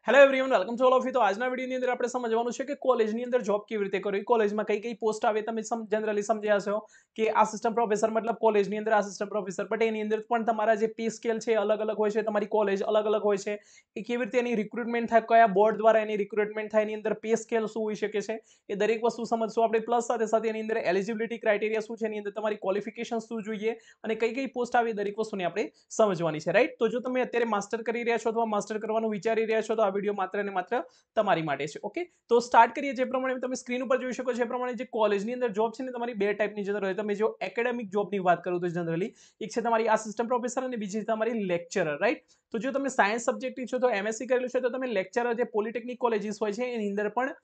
Hello everyone welcome to all of you તો આજના વિડીયોની અંદર આપણે સમજવાનું છે કે કોલેજની અંદર જોબ કેવી રીતે કરવી કોલેજમાં કઈ કઈ પોસ્ટ આવે તમે જનરલી સમજ્યા હશો કે આસિસ્ટન્ટ પ્રોફેસર મતલબ કોલેજની અંદર આસિસ્ટન્ટ પ્રોફેસર બટ એની અંદર પણ તમારા જે પે સ્કેલ છે અલગ અલગ હોય છે તમારી કોલેજ અલગ અલગ હોય છે એ કેવી રીતે એની રિક્રુટમેન્ટ થાય કયા બોર્ડ દ્વારા એની રિક્રુટમેન્ટ થાય એની અંદર પે સ્કેલ શું હોઈ શકે છે એ દરેક વસ્તુ સમજશું આપણે પ્લસ સાથે સાથે એની અંદર એલિજિબિલિટી ક્રાઇટેરિયા શું છે એની અંદર તમારી ક્વોલિફિકેશન શું જોઈએ અને કઈ કઈ પોસ્ટ આવે દરેક વસ્તુને આપણે સમજવાની છે રાઈટ તો જો તમે અત્યારે માસ્ટર કરી રહ્યા છો અથવા માસ્ટર કરવાનું વિચારી રહ્યા છો તો આ વિડીયો માત્ર ને માત્ર તમારી માટે છે ઓકે તો સ્ટાર્ટ કરીએ જે પ્રમાણે તમે સ્ક્રીન ઉપર જોઈ શકો છો એ પ્રમાણે જે કોલેજની અંદર જોબ છે ને તમારી બે ટાઈપની જનરલ હોય તમે જો એકેડેમિક જોબની વાત કરો તો જનરલી એક છે તમારી આસિસ્ટન્ટ પ્રોફેસર અને બીજી છે તમારી લેક્ચરર રાઈટ તો જો તમે સાયન્સ સબ્જેક્ટની છો તો એમએસસી કરેલું છે તો તમે લેક્ચરર જે પોલિટેકનિક કોલેજીસ હોય છે એની અંદર પણ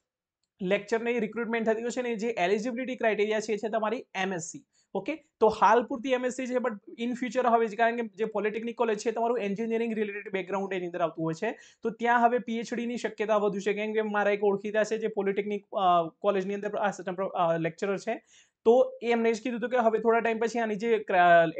લેક્ચરની રિક્રુટમેન્ટ થતી હોય છે ને જે એલિજિબિલિટી ક્રાઇટેરિયા છે તમારી એમએસસી ઓકે તો હાલ પૂરતી એમએસસી છે બટ ઇન ફ્યુચર હવે કારણ કે જે પોલિટેકનિક કોલેજ છે તમારું એન્જિનિયરિંગ રિલેટેડ બેકગ્રાઉન્ડ એની અંદર આવતું હોય છે તો ત્યાં હવે પીએચડીની શક્યતા વધુ છે કેમ કે મારા એક ઓળખીતા છે જે પોલિટેકનિક કોલેજની અંદર લેક્ચરર છે તો એમને જ કીધું હતું કે હવે થોડા ટાઈમ પછી આની જે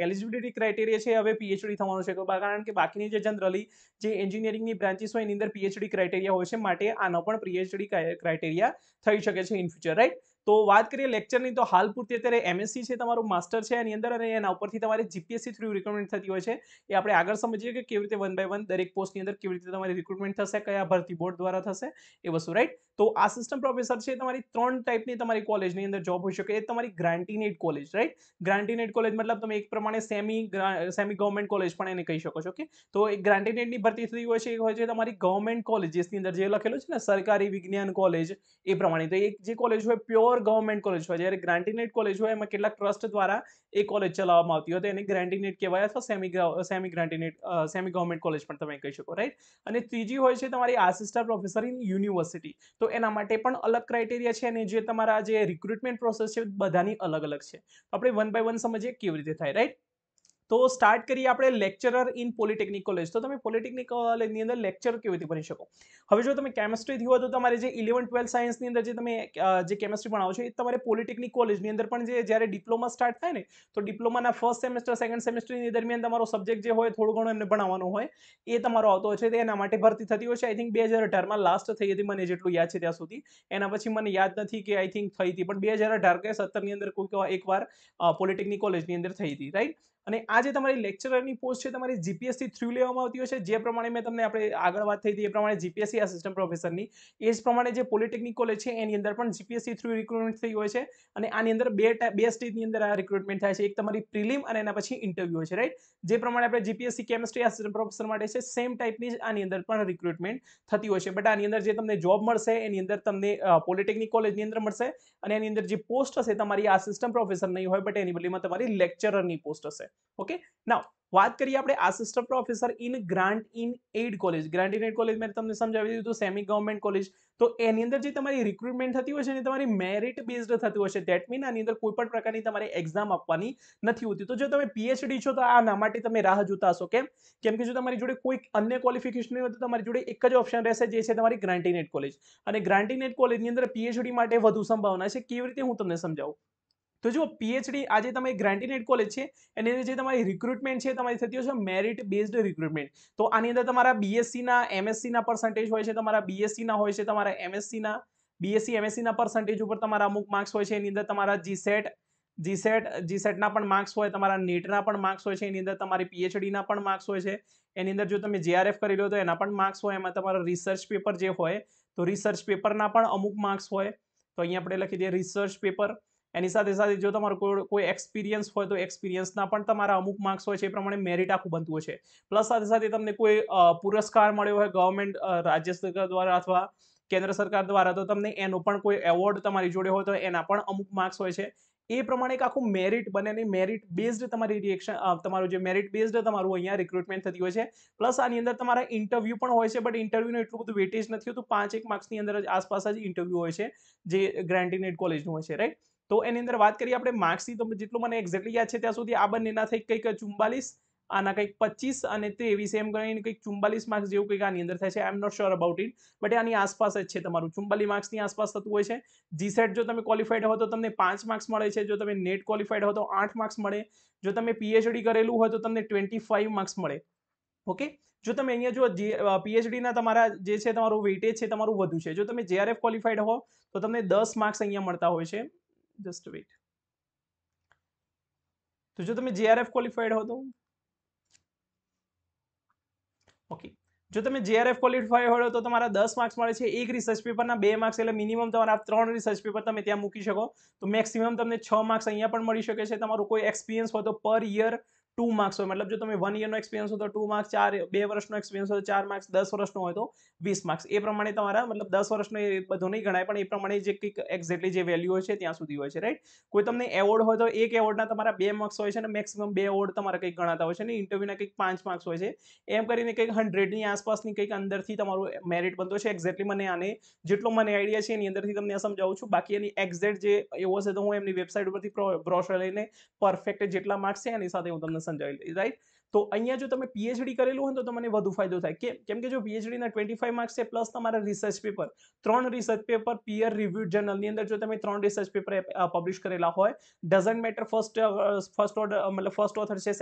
એલિજિબિલિટી ક્રાઇટેરિયા છે હવે પીએચડી થવાનું છે કારણ કે બાકીની જે જનરલી જે એન્જિનિયરિંગની બ્રાન્ચીસ હોય એની અંદર પીએચડી ક્રાઇટેરિયા હોય છે માટે આનો પણ પીએચડી ક્રાઇટેરિયા થઈ શકે છે ઇન ફ્યુચર રાઈટ તો વાત કરીએ લેક્ચરની તો હાલ પૂરતી અત્યારે એમએસસી છે તમારું માસ્ટર છે એની અંદર અને એના ઉપરથી તમારે જીપીએસસી થ્રુ રિક્રુટમેન્ટ થતી હોય છે એ આપણે આગળ સમજીએ કે કેવી રીતે વન બાય વન દરેક પોસ્ટની અંદર કેવી રીતે તમારી રિક્રુટમેન્ટ થશે કયા ભરતી બોર્ડ દ્વારા થશે એ વસ્તુ રાઈટ તો આસિસ્ટન્ટ પ્રોફેસર છે તમારી ત્રણ ટાઈપની તમારી કોલેજની અંદર જોબ હોઈ શકે એ તમારી ગ્રાન્ટીનેટ કોલેજ રાઈટ ગ્રાન્ટીનેટ કોલેજ મતલબ તમે એક પ્રમાણે સેમી ગવર્મેન્ટ કોલેજ પણ એને કહી શકો છો કે તો એક ગ્રાન્ટીનેટની ભરતી થતી હોય છે એક હોય છે તમારી ગવર્મેન્ટ કોલેજીસની અંદર જે લખેલું છે ને સરકારી વિજ્ઞાન કોલેજ એ પ્રમાણે તો એક જે કોલેજ હોય પ્યોર ગવર્મેન્ટ કોલેજ હોય જ્યારે ગ્રાન્ટીનેટ કોલેજ હોય એમાં કેટલાક ટ્રસ્ટ દ્વારા એ કોલેજ ચલાવવામાં આવતી હોય તો એને ગ્રાન્ટીનેટ કહેવાય અથવા સેમી ગ્રાન્ટીનેટ સેમી ગવર્મેન્ટ કોલેજ પણ તમે કહી શકો રાઈટ અને ત્રીજી હોય છે તમારી આસિસ્ટન્ટ પ્રોફેસર ઇન યુનિવર્સિટી તો એના માટે પણ અલગ ક્રાઇટેરિયા છે અને જે તમારા જે રિક્રુટમેન્ટ પ્રોસેસ છે બધાની અલગ અલગ છે તો આપણે વન બાય વન સમજીએ કેવી રીતે થાય રાઈટ તો સ્ટાર્ટ કરીએ આપણે લેક્ચરર ઇન પોલિટેકનિક કોલેજ તો તમે પોલિટેકનિક કોલેજની અંદર લેક્ચર કેવી રીતે ભણી શકો હવે જો તમે કેમેસ્ટ્રીથી હોય તો તમારે જે 11-12 સાયન્સની અંદર જે તમે જે કેમેસ્ટ્રી ભણાવો છો એ તમારે પોલિટેકનિક કોલેજની અંદર પણ જે જ્યારે ડિપ્લોમા સ્ટાર્ટ થાય ને તો ડિપ્લોમાના ફર્સ્ટ સેમેસ્ટર સેકન્ડ સેમેસ્ટરની દરમિયાન તમારો સબ્જેક્ટ જે હોય થોડું ઘણું એમને ભણાવવાનું હોય એ તમારો આવતો હોય છે તે એના માટે ભરતી થતી હોય છે આઈ થિંક 2018માં લાસ્ટ થઈ હતી મને જેટલું યાદ છે ત્યાં સુધી એના પછી મને યાદ નથી કે આઈ થિંક થઈ હતી પણ 2018 કે 17ની અંદર કોઈક એકવાર પોલિટેકનિક કોલેજની અંદર થઈ હતી રાઈટ અને આ જે તમારી લેક્ચરરની પોસ્ટ છે તમારી જીપીએસસી થ્રુ લેવામાં આવતી હોય છે જે પ્રમાણે મેં તમને આપણે આગળ વાત થઈ હતી એ પ્રમાણે જીપીએસસી આસિસ્ટન્ટ પ્રોફેસરની એ જ પ્રમાણે જે પોલિટેકનિક કોલેજ છે એની અંદર પણ જીપીએસસી થ્રુ રિક્રુટમેન્ટ થઈ હોય છે અને આની અંદર બે સ્ટેજની અંદર આ રિક્રુટમેન્ટ થાય છે એક તમારી પ્રિલિમ અને એના પછી ઇન્ટરવ્યુ હોય છે રાઈટ જે પ્રમાણે આપણે જીપીએસસી કેમેસ્ટ્રી આસિસ્ટન્ટ પ્રોફેસર માટે છે સેમ ટાઈપની જ આની અંદર પણ રિક્રુટમેન્ટ થતી હોય છે બટ આની અંદર જે તમને જોબ મળશે એની અંદર તમને પોલિટેકનિક કોલેજની અંદર મળશે અને એની અંદર જે પોસ્ટ હશે તમારી આસિસ્ટન્ટ પ્રોફેસર નહીં હોય બટ એની બદલીમાં તમારી લેક્ચરરની પોસ્ટ હશે ઓકે નાउ વાત કરીએ આપણે assistant professor in grant in add college grant in add college મેં તમને સમજાવી દીધું સેમી ગવર્મેન્ટ કોલેજ તો એની અંદર જે તમારી રિક્રુટમેન્ટ થતી હોય છે ને તમારી મેરિટ બેઝડ થતી હોય છે ધેટ મીન આની અંદર કોઈ પણ પ્રકારની તમારે એક્ઝામ આપવાની નથી હોતી તો જો તમે પીએચડી છો તો આના માટે તમે રાહ જોતા હશો કેમ કે જો તમારી જોડે કોઈ અન્ય ક્વોલિફિકેશન નહીં હોય તો તમારી જોડે એક જ ઓપ્શન રહેશે જે છે તમારી ગ્રાન્ટ ઇન એડ કોલેજ અને ગ્રાન્ટ ઇન એડ કોલેજની અંદર પીએચડી માટે વધુ સંભાવના છે કેવી રીતે હું તમને સમજાવું તો જો પીએચડી આજે તમે ગ્રાન્ટીનેટ કોલેજ છે એની અંદર જે તમારી રિક્રુટમેન્ટ છે તમારી થતી હોય છે મેરિટ બેઝડ રિક્રુટમેન્ટ તો આની અંદર તમારા બીએસસીના એમએસસીના પર્સન્ટેજ હોય છે તમારા બીએસસીના હોય છે તમારા એમએસસીના બીએસસી એમએસસીના પર્સન્ટેજ ઉપર તમારા અમુક માર્ક્સ હોય છે એની અંદર તમારા જીસેટના પણ માર્ક્સ હોય તમારા નેટના પણ માર્ક્સ હોય છે એની અંદર તમારી પીએચડીના પણ માર્ક્સ હોય છે એની અંદર જો તમે જેઆરએફ કરી લો તો એના પણ માર્ક્સ હોય એમાં તમારા રિસર્ચ પેપર જે હોય તો રિસર્ચ પેપરના પણ અમુક માર્ક્સ હોય તો અહીંયા આપણે લખી દઈએ રિસર્ચ પેપર એની સાથે સાથે જો તમારો કોઈ એક્સપિરિયન્સ હોય તો એક્સપિરિયન્સના પણ તમારા અમુક માર્ક્સ હોય છે એ પ્રમાણે મેરિટ આખું બનતું હોય છે પ્લસ સાથે સાથે તમને કોઈ પુરસ્કાર મળ્યો હોય ગવર્મેન્ટ રાજ્ય સરકાર દ્વારા અથવા કેન્દ્ર સરકાર દ્વારા તો તમને એનો પણ કોઈ એવોર્ડ તમારી જોડે હોય તો એના પણ અમુક માર્ક્સ હોય છે એ પ્રમાણે એક આખું મેરિટ બને ને મેરિટ બેઝડ તમારી રિએક્શન તમારું જે મેરિટ બેઝડ તમારું અહીંયા રિક્રુટમેન્ટ થતી હોય છે પ્લસ આની અંદર તમારા ઇન્ટરવ્યુ પણ હોય છે બટ ઇન્ટરવ્યુનું એટલું બધું વેટેજ નથી હોતું 5 માર્ક્સની અંદર જ આસપાસ જ ઇન્ટરવ્યુ હોય છે જે ગ્રાન્ટીનેટ કોલેજનું હોય છે રાઈટ તો એની અંદર વાત કરીએ આપણે માર્ક્સની તો જેટલું મને એક્ઝેક્ટલી યાદ છે ત્યાં સુધી આ બંનેના થઈ કંઈક 44 આના કંઈક 25 અને 23 એમ કરીને કંઈક 44 માર્ક્સ જેવું કંઈક આની અંદર થાય છે I am not sure about it but આની આસપાસ જ છે તમારું 44 માર્ક્સની આસપાસ થતું હોય છે જીસેટ જો તમે ક્વોલિફાઈડ હો તો તમને 5 માર્ક્સ મળે છે જો તમે નેટ ક્વોલિફાઈડ હો તો 8 માર્ક્સ મળે જો તમે પીએચડી કરેલું હોય તો તમને 25 માર્ક્સ મળે ઓકે જો તમે અહીંયા જો પીએચડીના તમારા જે છે તમારું વેઇટેજ છે તમારું વધુ છે. જો તમે જેઆરએફ ક્વોલિફાઈડ હો તો તમને 10 માર્ક્સ અહીંયા મળતા હોય છે. Just weight. તો જો તમે જેઆરએફ ક્વોલિફાઈડ હો તો ઓકે. જો તમે જેઆરએફ ક્વોલિફાઈડ હોય તો તમારા 10 માર્ક્સ મળે છે. એક રિસર્ચ પેપરના 2 માર્ક્સ એટલે મિનિમમ તમારા 3 રિસર્ચ પેપર તમે ત્યાં મૂકી શકો. તો મેક્સિમમ તમને 6 માર્ક્સ અહીંયા પણ મળી શકે છે. તમારું કોઈ એક્સપિરિયન્સ હોય તો પર યર 2 માર્ક્સ હોય, મતલબ જો તમે 1 યરનો એક્સપિરિયન્સ હોય તો 2 માર્ક્સ, 2 વર્ષનો એક્સપિરિયન્સ હોય તો 4 માર્ક્સ, 10 વર્ષનો હોય તો 20 માર્ક્સ. એ પ્રમાણે તમારા મતલબ 10 વર્ષનો એ બધું નહીં ગણાય, પણ એ પ્રમાણે જે કંઈક એક્ઝેક્ટલી જે વેલ્યુ હોય છે ત્યાં સુધી હોય છે, રાઈટ. કોઈ તમને એવોર્ડ હોય તો એક એવોર્ડના તમારા 2 માર્ક્સ હોય છે અને મેક્સિમમ 2 એવોર્ડ તમારા કંઈક ગણાતા હોય છે ને ઇન્ટરવ્યુના કંઈક 5 માર્ક્સ હોય છે. એમ કરીને કંઈક 100ની આસપાસની કંઈક અંદરથી તમારું મેરિટ બનતો છે. એક્ઝેક્ટલી મને આને જેટલો મને આઈડિયા છે એની અંદરથી તમને સમજાવું છું. બાકી એની એક્ઝેક્ટ જે એવો હશે તો હું એમની વેબસાઇટ ઉપરથી બ્રોશર લઈને પરફેક્ટ જેટલા માર્ક્સ છે એની સાથે હું તમને સમજાવી લઈશ, રાઈટ. તો અહીંયા જો તમે પીએચડી કરેલું હોય તો તમને વધુ ફાયદો થાય. કેમ કે જો પીએચડીના 25 માર્ક્સ છે પ્લસ તમારા રિસર્ચ પેપર, 3 રિસર્ચ પેપર પિયર રિવ્યુડ જર્નલની અંદર જો તમે 3 રિસર્ચ પેપર પબ્લિશ કરેલા હોય, ડઝન્ટ મેટર ફર્સ્ટ ઓર્ડર મતલબ ફર્સ્ટ ઓથર છે,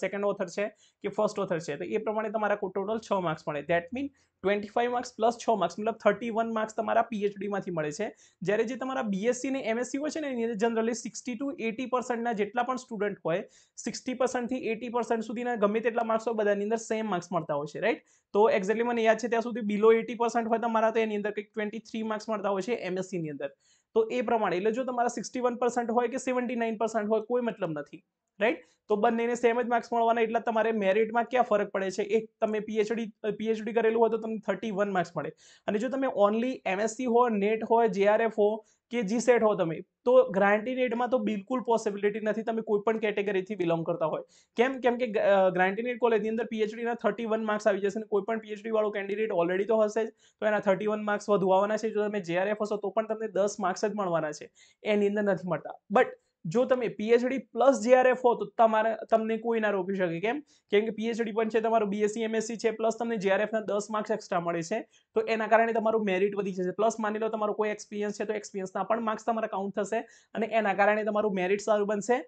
સેકન્ડ ઓથર છે કે ફર્સ્ટ ઓથર છે, તો એ પ્રમાણે તમારા ટોટલ 6 માર્ક્સ મળે. That mean 25 marks plus 6 marks મતલબ 31 માર્ક્સ તમારા પીએચડીમાંથી મળે છે. જ્યારે જે તમારા બીએસસી ને એમએસસી હોય છે ને એની અંદર જનરલી 60 to 80% જેટલા પણ સ્ટુડન્ટ હોય, 60% થી 80% સુધીના ગમે તેટલા માર્ક્સ હોય બધાની અંદર સેમ માર્ક્સ મળતા હોય છે, રાઈટ. તો એક્ઝેક્ટલી મને યાદ છે ત્યાં સુધી બિલો 80% હોય તમારા તો એની અંદર કંઈક 23 માર્ક્સ મળતા હોય છે એમએસસી ની અંદર. તો એ પ્રમાણે એટલે જો તમારા 61% હોય કે 79% હોય કોઈ મતલબ નથી, રાઈટ. તો બંનેને સેમ જ માર્ક્સ મળવાના, એટલે તમારે મેરિટમાં ક્યાં ફરક પડે છે. એક તમે પીએચડી કરેલું હોય તો તમને 31 માર્ક્સ મળે, અને જો તમે ઓનલી એમએસસી હો, નેટ હોય, જેઆરએફ હો કે જીસેટ હો તમે, તો ગ્રાન્ટી નેટમાં તો બિલકુલ પોસિબિલિટી નથી તમે કોઈ પણ કેટેગરીથી બિલોંગ કરતા હોય. કેમ કે ગ્રાન્ટી નેટ કોલેજની અંદર પીએચડીના 31 માર્ક્સ આવી જશે, અને કોઈ પણ પીએચડી વાળો કેન્ડિડેટ ઓલરેડી તો હશે જ, તો એના 31 માર્ક્સ વધુ આવવાના છે. જો તમે જેઆરએફ હશો તો પણ તમને 10 માર્ક્સ જ મળવાના છે, એની અંદર નથી મળતા. બટ જો તમે પીએચડી પ્લસ જેઆરએફ હો તો તમને કોઈ ના રોકી શકે. કેમ કે પીએચડી પણ છે, તમારું બીએસસી એમએસસી છે, પ્લસ તમને જેઆરએફના 10 માર્ક્સ એક્સ્ટ્રા મળે છે. તો એના કારણે તમારું મેરિટ વધી જશે. પ્લસ માની લો તમારો કોઈ એક્સપિરિયન્સ છે તો એક્સપિરિયન્સના પણ માર્ક્સ તમારા કાઉન્ટ થશે, અને એના કારણે તમારું મેરિટ સારું બનશે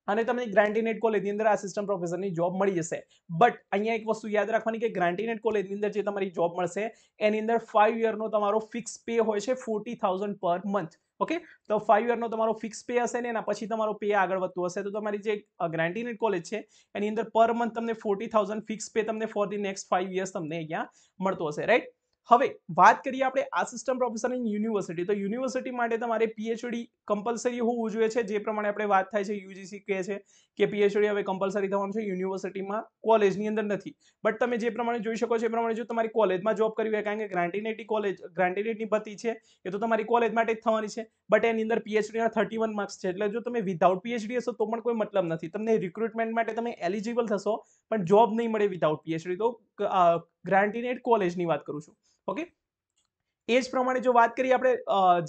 અને તમને ગ્રાન્ટીનેટ કોલેજની અંદર આસિસ્ટન્ટ પ્રોફેસરની જોબ મળી જશે. બટ અહીંયા એક વસ્તુ યાદ રાખવાની કે ગ્રાન્ટીનેટ કોલેજની અંદર જે તમારી જોબ મળશે એની અંદર 5 યરનો તમારો ફિક્સ પે હોય છે 40,000 પર મંથ. ઓકે, તો 5 યરનો તમારો ફિક્સ પે હશે ને એના પછી તમારો પે આગળ વધતું હશે. તો તમારી જે ગ્રાન્ટીનેટ કોલેજ છે એની અંદર પર મંથ તમને 40,000 ફિક્સ પે તમને ફોર ધી નેક્સ્ટ 5 યર્સ તમને અહીંયા મળતો હશે, રાઈટ. હવે વાત કરીએ આપણે આસિસ્ટન્ટ પ્રોફેસર ઇન યુનિવર્સિટી. તો યુનિવર્સિટી માટે તમારે પીએચડી કમ્પલસરી હોવું જોઈએ છે. જે પ્રમાણે આપણે વાત થાય છે યુજીસી કહે છે કે પીએચડી હવે કમ્પલસરી થવાનું છે યુનિવર્સિટીમાં, કોલેજની અંદર નથી. બટ તમે જે પ્રમાણે જોઈ શકો છો એ પ્રમાણે જો તમારી કોલેજમાં જોબ કરવી હોય, કારણ કે ગ્રાન્ટીનેટની ભરતી છે એ તો તમારી કોલેજ માટે જ થવાની છે. બટ એની અંદર પીએચડીના 31 માર્ક્સ છે, એટલે જો તમે વિધાઉટ પીએચડી હશો તો પણ કોઈ મતલબ નથી. તમને રિક્રુટમેન્ટ માટે તમે એલિજિબલ થશો પણ જોબ નહીં મળે વિધાઉટ પીએચડી. તો ગ્રાન્ટીનેટ કોલેજની વાત કરું છું. ઓકે, એ જ પ્રમાણે જો વાત કરીએ આપણે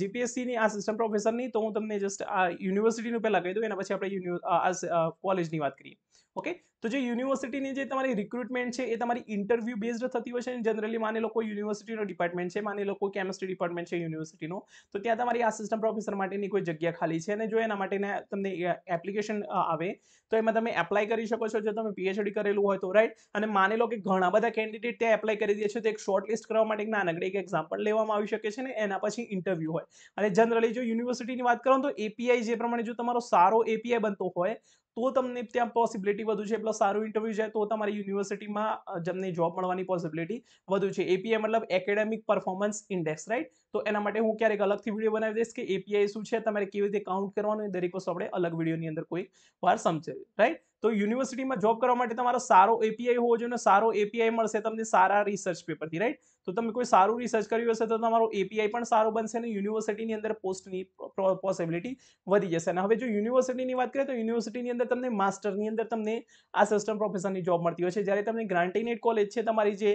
જીપીએસસીની આસિસ્ટન્ટ પ્રોફેસરની, તો હું તમને જસ્ટ આ યુનિવર્સિટીનું પહેલા કહી દઉં, એના પછી આપણે કોલેજની વાત કરીએ. ઓકે, તો જે યુનિવર્સિટીની જે તમારી રિક્રુટમેન્ટ છે એ તમારી ઇન્ટરવ્યુ બેઝડ થતી હોય છે. જનરલી માની લો કોઈ યુનિવર્સિટીનો ડિપાર્ટમેન્ટ છે, માની લો કોઈ કેમિસ્ટ્રી ડિપાર્ટમેન્ટ છે યુનિવર્સિટીનો, તો ત્યાં તમારી આસિસ્ટન્ટ પ્રોફેસર માટેની કોઈ જગ્યા ખાલી છે, અને જો એના માટેના તમને એપ્લિકેશન આવે તો એમાં તમે એપ્લાય કરી શકો છો જો તમે પીએચડી કરેલું હોય તો, રાઈટ. અને માની લો કે ઘણા બધા કેન્ડિડેટ ત્યાં એપ્લાય કરી દે છે, તો એક શોર્ટ લિસ્ટ કરવા માટે નાનકડી એક એક્ઝામ્પલ લેવામાં આવી શકે છે ને એના પછી ઇન્ટરવ્યુ હોય. અને જનરલી જો યુનિવર્સિટીની વાત કરો તો એપીઆઈ જે પ્રમાણે જો તમારો સારો એપીઆઈ બનતો હોય તો તમને ત્યાં પોસિબિલિટી વધુ છે. પ્લસ સારું ઇન્ટરવ્યુ જાય તો તમારી યુનિવર્સિટીમાં તમને જોબ મળવાની પોસિબિલિટી વધુ છે. એપીઆઈ મતલબ એકેડેમિક પરફોર્મન્સ ઇન્ડેક્સ, રાઈટ. તો એના માટે હું ક્યારેક અલગથી વિડીયો બનાવી દઈશ કે એપીઆઈ શું છે, તમારે કેવી રીતે કાઉન્ટ કરવાનું, એ દરેક વસ્તુ આપણે અલગ વિડીયોની અંદર કોઈ વાર સમજાવીએ, રાઈટ. તો યુનિવર્સિટીમાં જોબ કરવા માટે તમારો સારો એપીઆઈ હોવો જોઈએ, સારો એપીઆઈ મળશે તમને સારા રિસર્ચ પેપરથી, રાઈટ. તો તમે કોઈ સારું રિસર્ચ કર્યું હશે તો તમારો એપીઆઈ પણ સારો બનશે અને યુનિવર્સિટીની અંદર પોસ્ટની પોસિબિલિટી વધી જશે. અને હવે જો યુનિવર્સિટીની વાત કરીએ તો યુનિવર્સિટીની અંદર તમને માસ્ટરની અંદર તમને આસિસ્ટન્ટ પ્રોફેસરની જોબ મળતી હોય છે. જ્યારે તમને ગ્રાન્ટીનેટ કોલેજ છે તમારી જે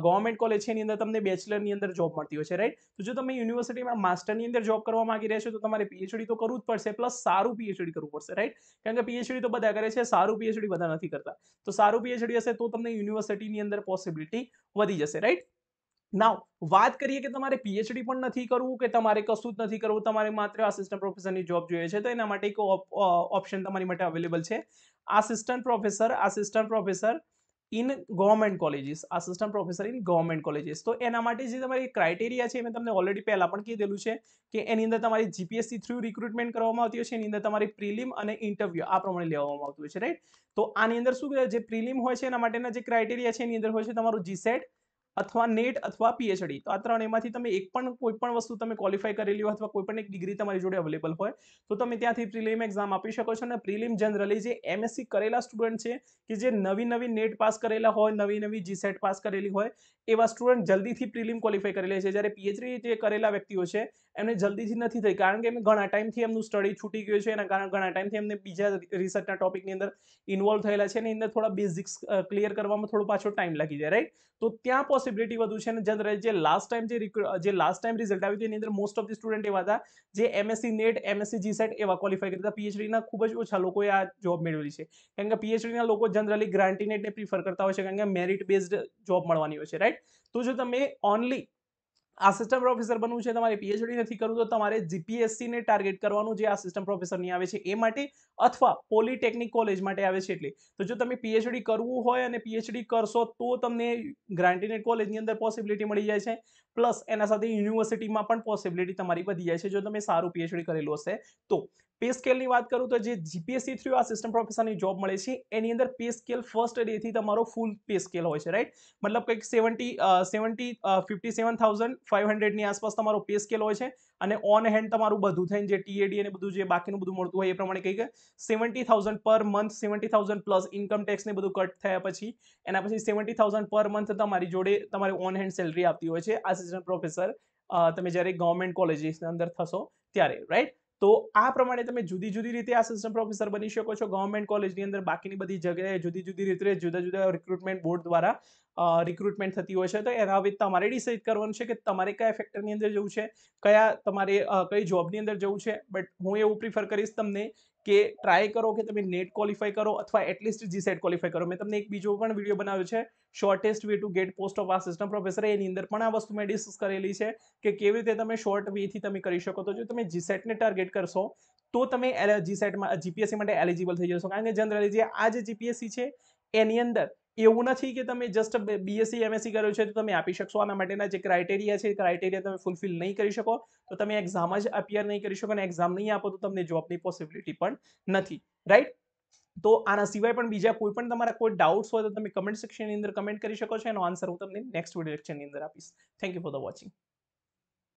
ગવર્મેન્ટ કોલેજ છે એની અંદર તમને બેચલરની અંદર જોબ મળતી હોય છે, રાઈટ. તો જો તમે યુનિવર્સિટીમાં માસ્ટરની અંદર જોબ કરવા માંગી રહ્યા છો તો તમારે પીએચડી તો કરવું જ પડશે, પ્લસ સારું પીએચડી કરવું પડશે, રાઈટ. કારણ કે પીએચડી તો બધા કરે છે, સારું પીએચડી બધા નથી કરતા. તો સારું પીએચડી હશે તો તમને યુનિવર્સિટીની અંદર પોસિબિલિટી વધી જશે, રાઈટ. નાવ વાત કરીએ કે તમારે પીએચડી પણ નથી કરવું કે તમારે કશું જ નથી કરવું, તમારે માત્ર આસિસ્ટન્ટ પ્રોફેસરની જોબ જોઈએ છે, તો એના માટે એક ઓપ્શન તમારી માટે અવેલેબલ છે. Assistant professor in government colleges, assistant professor in government colleges. તો એના માટે જે તમારી ક્રાઇટેરિયા છે મેં તમને ઓલરેડી પહેલાં પણ કીધેલું છે કે એની અંદર તમારી જીપીએસસી થ્રુ રિક્રુટમેન્ટ કરવામાં આવતી હોય છે. એની અંદર તમારી પ્રિલિમ અને ઇન્ટરવ્યૂ આ પ્રમાણે લેવામાં આવતું હોય છે, રાઈટ. તો આની અંદર શું કહે, જે પ્રિલિમ હોય છે એના માટેના જે ક્રાઇટેરિયા છે એની અંદર હોય છે તમારું જીસેટ અથવા નેટ અથવા પીએચડી. તો આ ત્રણેયમાંથી તમે કોઈ પણ વસ્તુ તમે ક્વોલિફાય કરેલી હોય અથવા કોઈ પણ એક ડિગ્રી તમારી જોડે અવેલેબલ હોય તો તમે ત્યાંથી પ્રિલિમ એક્ઝામ આપી શકો છો. અને પ્રિલિમ જનરલી જે એમએસસી કરેલા સ્ટુડન્ટ છે કે જે નવી નેટ પાસ કરેલા હોય, નવી જીસેટ પાસ કરેલી હોય, એવા સ્ટુડન્ટ જલ્દીથી પ્રિલિમ ક્વોલિફાય કરી લે છે. જ્યારે પીએચડી જે કરેલા વ્યક્તિઓ છે એમને જલ્દીથી નથી થઈ, કારણ કે એમ ઘણા ટાઈમથી એમનું સ્ટડી છૂટી ગયું છે. એના કારણે ઘણા ટાઈમથી એમને બીજા રિસર્ચના ટોપિકની અંદર ઇન્વોલ્વ થયેલા છે. એની અંદર થોડા બેઝિક્સ ક્લિયર કરવામાં થોડો પાછો ટાઈમ લાગી જાય, રાઈટ. તો ત્યાં પોસિબિલિટી વધુ છે. અને જનરલી જે લાસ્ટ ટાઈમ રિઝલ્ટ આવ્યું એની અંદર મોસ્ટ ઓફ ધી સ્ટુડન્ટ એવા હતા જે એમએસસી નેટ, એમએસસી જીસેટ એવા ક્વોલિફાય કર્યા હતા. પીએચડીના ખૂબ જ ઓછા લોકોએ આ જોબ મેળવેલી છે, કારણ કે પીએચડીના લોકો જનરલી ગ્રાન્ટી નેટને પ્રિફર કરતા હોય છે, કારણ કે મેરિટ બેઝડ જોબ મળવાની હોય છે, રાઈટ. તો જો તમે ઓનલી આસિસ્ટન્ટ પ્રોફેસર બનવું છે, તમારે પીએચડી નથી કરવું, તો તમારે જીપીએસસી ને ટાર્ગેટ કરવાનું, જે આસિસ્ટન્ટ પ્રોફેસરની આવે છે એ માટે, અથવા પોલિટેકનિક કોલેજ માટે આવે છે એટલે. તો જો તમે પીએચડી કરવું હોય અને પીએચડી કરશો તો તમને ગ્રાન્ટીનેટ કોલેજની અંદર પોસિબિલિટી મળી જાય છે. પ્લસ એના સાથે યુનિવર્સિટીમાં પણ પોસિબિલિટી તમારી વધી જાય છે જો તમે સારું પીએચડી કરેલું હશે તો. પે સ્કેલની વાત કરું તો જે જીપીએસસી થ્રુ આસિસ્ટન્ટ પ્રોફેસરની જોબ મળે છે એની અંદર પે સ્કેલ ફર્સ્ટ ડેથી તમારો ફૂલ પે સ્કેલ હોય છે, રાઈટ. મતલબ કંઈક 57,500ની આસપાસ તમારો પે સ્કેલ હોય છે. અને ઓન હેન્ડ તમારું બધું થઈને જે ટીએડી અને બધું જે બાકીનું બધું મળતું હોય એ પ્રમાણે કંઈક 70,000 per month, 70,000 plus income tax ને બધું કટ થયા પછી એના પછી 70,000 પર મંથ તમારી જોડે તમારી ઓન હેન્ડ સેલરી આપતી હોય છે આસિસ્ટન્ટ પ્રોફેસર, તમે જ્યારે ગવર્મેન્ટ કોલેજીસની અંદર થશો ત્યારે, રાઈટ. તો આ પ્રમાણે તમે જુદી જુદી રીતે આસિસ્ટન્ટ પ્રોફેસર બની શકો છો ગવર્મેન્ટ કોલેજની અંદર. બાકીની બધી જગ્યાએ જુદી જુદી રીતે જુદા જુદા રિક્રુટમેન્ટ બોર્ડ દ્વારા રિક્રુટમેન્ટ થતી હોય છે. તો એના હવે તમારે ડિસાઇડ કરવાનું છે કે તમારે કયા ફેક્ટરની અંદર જવું છે, તમારે કઈ જોબની અંદર જવું છે. બટ હું એવું પ્રિફર કરીશ તમને કે ટ્રાય કરો કે તમે નેટ ક્વોલિફાય કરો અથવા એટલીસ્ટ જીસેટ ક્વોલિફાય કરો. મેં તમને એક બીજો પણ વિડીયો બનાવ્યો છે, shortest way to get post of assistant professor. એની અંદર પણ આ વસ્તુ મેં ડિસ્કસ કરેલી છે કે કેવી રીતે તમે શોર્ટ વેથી તમે કરી શકો. તો જો તમે જીસેટને ટાર્ગેટ કરશો તો તમે જીસેટમાં જીપીએસસી માટે એલિજિબલ થઈ જશો, કારણ કે જનરલી જે આ જે જીપીએસસી છે એની અંદર એવું નથી કે તમે જસ્ટ બીએસસી એમએસસી કર્યું છે તો તમે આપી શકશો. આના માટેના જે ક્રાઇટેરિયા છે, ક્રાઇટેરિયા તમે ફૂલફિલ નહીં કરી શકો તો તમે એક્ઝામ જ અપિયર નહીં કરી શકો, અને એક્ઝામ નહીં આપો તો તમને જોબની પોસિબિલિટી પણ નથી, રાઈટ. તો આના સિવાય પણ બીજા કોઈ પણ તમારા કોઈ ડાઉટ્સ હોય તો તમે કમેન્ટ સેક્શનની અંદર કમેન્ટ કરી શકો છો. એનો આન્સર હું તમને નેક્સ્ટ વિડીયો લેક્ચરની અંદર આપીશ. Thank you for the watching.